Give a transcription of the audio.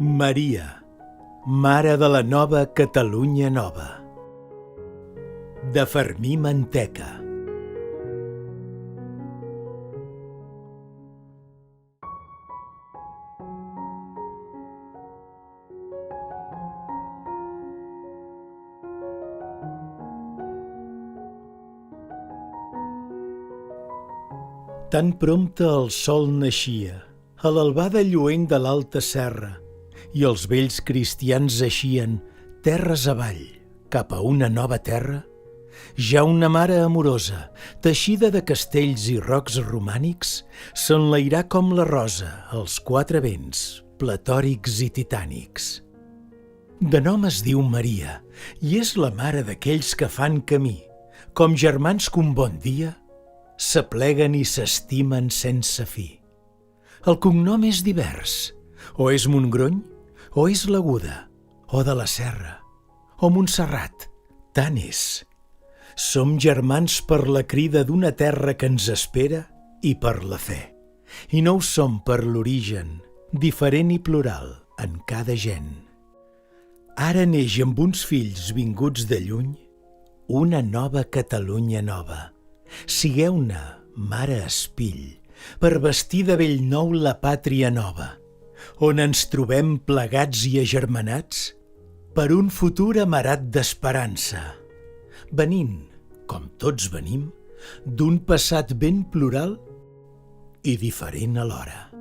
Maria, mare de la nova Catalunya nova. De Fermí Manteca. Tan prompte el sol naixia, a l'albada lluent de l'alta serra, i els vells cristians eixien, terres avall, cap a una nova terra. Ja una mare amorosa, teixida de castells i rocs romànics, s'enlairà com la rosa als quatre vents, platòrics i titànics. De nom es diu Maria, i és la mare d'aquells que fan camí, com germans que un bon dia s'apleguen i s'estimen sense fi. El cognom és divers, o és Montgrony, o és l'Aguda, o de la Serra, o Montserrat, tant és. Som germans per la crida d'una terra que ens espera i per la fe. I no ho som per l'origen, diferent i plural en cada gent. Ara neix amb uns fills vinguts de lluny una nova Catalunya nova. Sigueu-ne, mare espill, per vestir de bell nou la pàtria nova, on ens trobem plegats i agermanats per un futur amarat d'esperança, venint, com tots venim, d'un passat ben plural i diferent alhora.